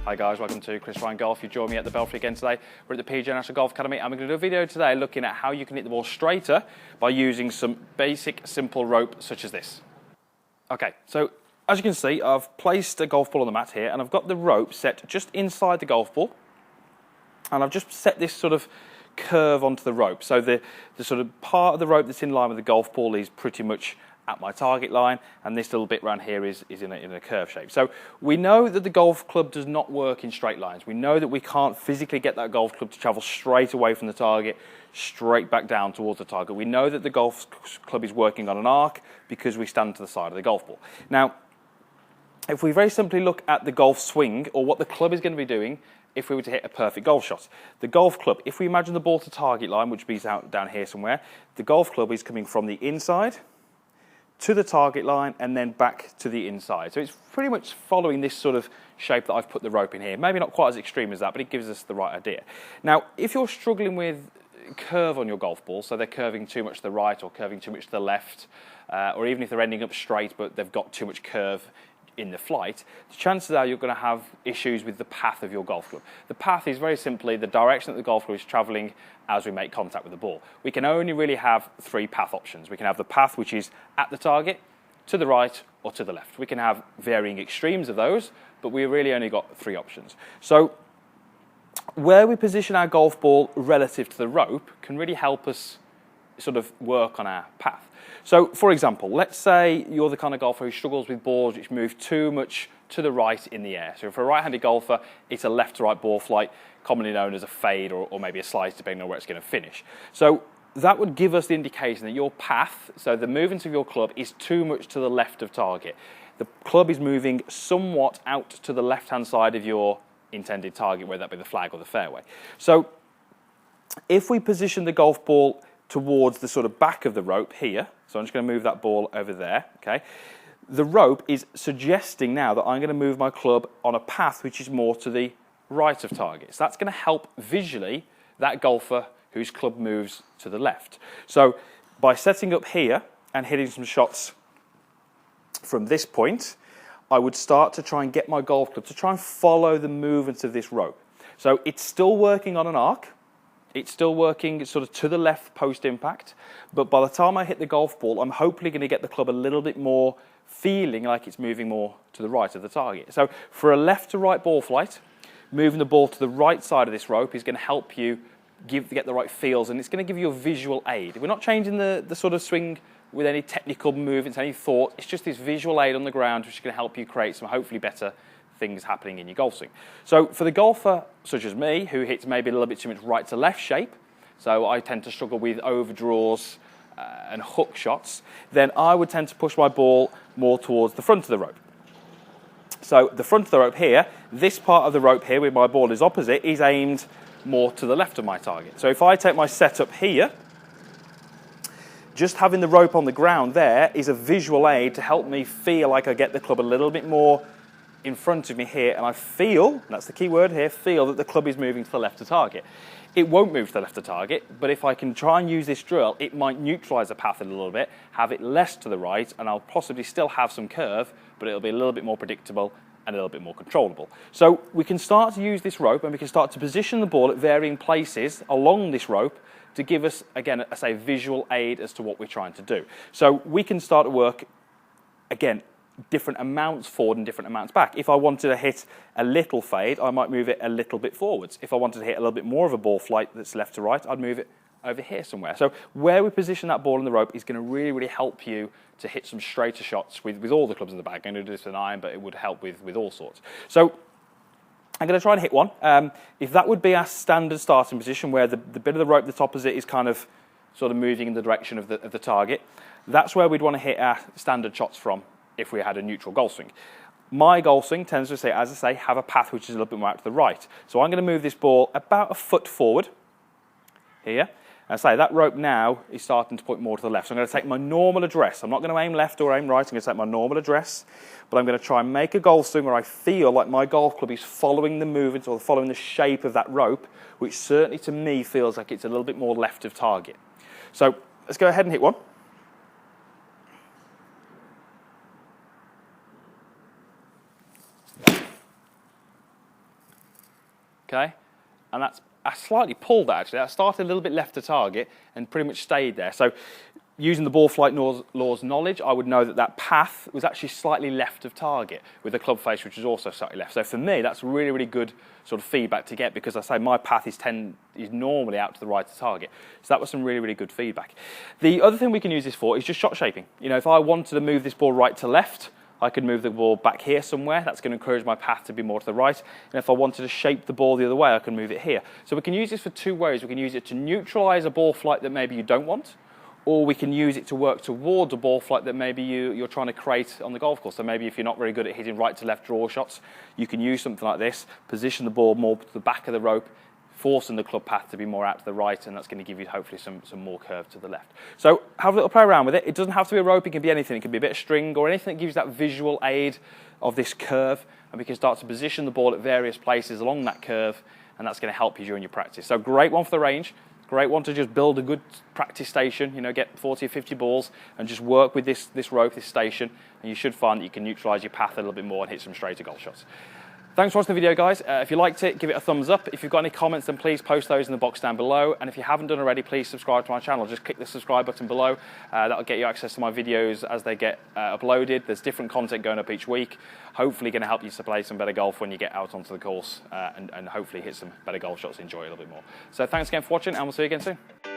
Hi guys, welcome to Chris Ryan Golf. You join me at the Belfry again today. We're at the PGA National Golf Academy and we're going to do a video today looking at how you can hit the ball straighter by using some basic simple rope such as this. Okay, so as you can see, I've placed a golf ball on the mat here and I've got the rope set just inside the golf ball, and I've just set this sort of curve onto the rope. So the sort of part of the rope that's in line with the golf ball is pretty much at my target line, and this little bit around here is in a curve shape. So we know that the golf club does not work in straight lines. We know that we can't physically get that golf club to travel straight away from the target, straight back down towards the target. We know that the golf club is working on an arc because we stand to the side of the golf ball. Now, if we very simply look at the golf swing, or what the club is going to be doing if we were to hit a perfect golf shot. The golf club, if we imagine the ball to target line, which would be out down here somewhere, the golf club is coming from the inside to the target line and then back to the inside. So it's pretty much following this sort of shape that I've put the rope in here. Maybe not quite as extreme as that, but it gives us the right idea. Now, if you're struggling with curve on your golf ball, so they're curving too much to the right or curving too much to the left, or even if they're ending up straight but they've got too much curve in the flight, the chances are you're going to have issues with the path of your golf club. The path is very simply the direction that the golf club is travelling as we make contact with the ball. We can only really have three path options. We can have the path which is at the target, to the right, or to the left. We can have varying extremes of those, but we really only got three options. So where we position our golf ball relative to the rope can really help us sort of work on our path. So, for example, let's say you're the kind of golfer who struggles with balls which move too much to the right in the air. So for a right-handed golfer, it's a left-to-right ball flight, commonly known as a fade or maybe a slice, depending on where it's going to finish. So that would give us the indication that your path, so the movement of your club, is too much to the left of target. The club is moving somewhat out to the left-hand side of your intended target, whether that be the flag or the fairway. So if we position the golf ball towards the sort of back of the rope here, so I'm just going to move that ball over there, okay? The rope is suggesting now that I'm going to move my club on a path which is more to the right of target. So that's going to help visually that golfer whose club moves to the left. So by setting up here and hitting some shots from this point, I would start to try and get my golf club to try and follow the movements of this rope. So it's still working on an arc. It's still working sort of to the left post-impact, but by the time I hit the golf ball, I'm hopefully going to get the club a little bit more feeling like it's moving more to the right of the target. So for a left to right ball flight, moving the ball to the right side of this rope is going to help you get the right feels, and it's going to give you a visual aid. We're not changing the sort of swing with any technical movements, any thought. It's just this visual aid on the ground which is going to help you create some hopefully better things happening in your golf swing. So for the golfer such as me, who hits maybe a little bit too much right to left shape, so I tend to struggle with overdraws and hook shots, then I would tend to push my ball more towards the front of the rope. So the front of the rope here, this part of the rope here where my ball is opposite, is aimed more to the left of my target. So if I take my setup here, just having the rope on the ground there is a visual aid to help me feel like I get the club a little bit more in front of me here, and I feel, that's the key word here, feel that the club is moving to the left of target. It won't move to the left of target, but if I can try and use this drill, it might neutralise the path a little bit, have it less to the right, and I'll possibly still have some curve, but it'll be a little bit more predictable and a little bit more controllable. So we can start to use this rope, and we can start to position the ball at varying places along this rope to give us, again, I say, visual aid as to what we're trying to do. So we can start to work, again, different amounts forward and different amounts back. If I wanted to hit a little fade, I might move it a little bit forwards. If I wanted to hit a little bit more of a ball flight that's left to right, I'd move it over here somewhere. So where we position that ball in the rope is going to really, really help you to hit some straighter shots with all the clubs in the bag. I'm going to do this with an iron, but it would help with all sorts. So I'm going to try and hit one. If that would be our standard starting position, where the bit of the rope that's opposite is kind of sort of moving in the direction of the target, that's where we'd want to hit our standard shots from if we had a neutral golf swing. My golf swing tends to, as I say, have a path which is a little bit more out to the right. So I'm going to move this ball about a foot forward here. And say that rope now is starting to point more to the left. So I'm going to take my normal address. I'm not going to aim left or aim right. I'm going to take my normal address. But I'm going to try and make a golf swing where I feel like my golf club is following the movement or following the shape of that rope, which certainly to me feels like it's a little bit more left of target. So let's go ahead and hit one. okay? And I slightly pulled that actually. I started a little bit left to target and pretty much stayed there. So using the ball flight laws knowledge, I would know that that path was actually slightly left of target with the club face, which is also slightly left. So for me, that's really, really good sort of feedback to get, because I say my path is normally out to the right of target. So that was some really, really good feedback. The other thing we can use this for is just shot shaping. You know, if I wanted to move this ball right to left, I could move the ball back here somewhere. That's going to encourage my path to be more to the right. And if I wanted to shape the ball the other way, I can move it here. So we can use this for two ways. We can use it to neutralize a ball flight that maybe you don't want, or we can use it to work towards a ball flight that maybe you're trying to create on the golf course. So maybe if you're not very good at hitting right to left draw shots, you can use something like this, position the ball more to the back of the rope, forcing the club path to be more out to the right, and that's going to give you hopefully some more curve to the left. So have a little play around with it. It doesn't have to be a rope, it can be anything. It can be a bit of string or anything that gives you that visual aid of this curve, and we can start to position the ball at various places along that curve, and that's going to help you during your practice. So great one for the range. Great one to just build a good practice station, you know, get 40 or 50 balls and just work with this rope, this station, and you should find that you can neutralise your path a little bit more and hit some straighter golf shots. Thanks for watching the video, guys. If you liked it, give it a thumbs up. If you've got any comments, then please post those in the box down below. And if you haven't done already, please subscribe to my channel. Just click the subscribe button below. That'll get you access to my videos as they get uploaded. There's different content going up each week. Hopefully going to help you to play some better golf when you get out onto the course and hopefully hit some better golf shots and enjoy it a little bit more. So thanks again for watching, and we'll see you again soon.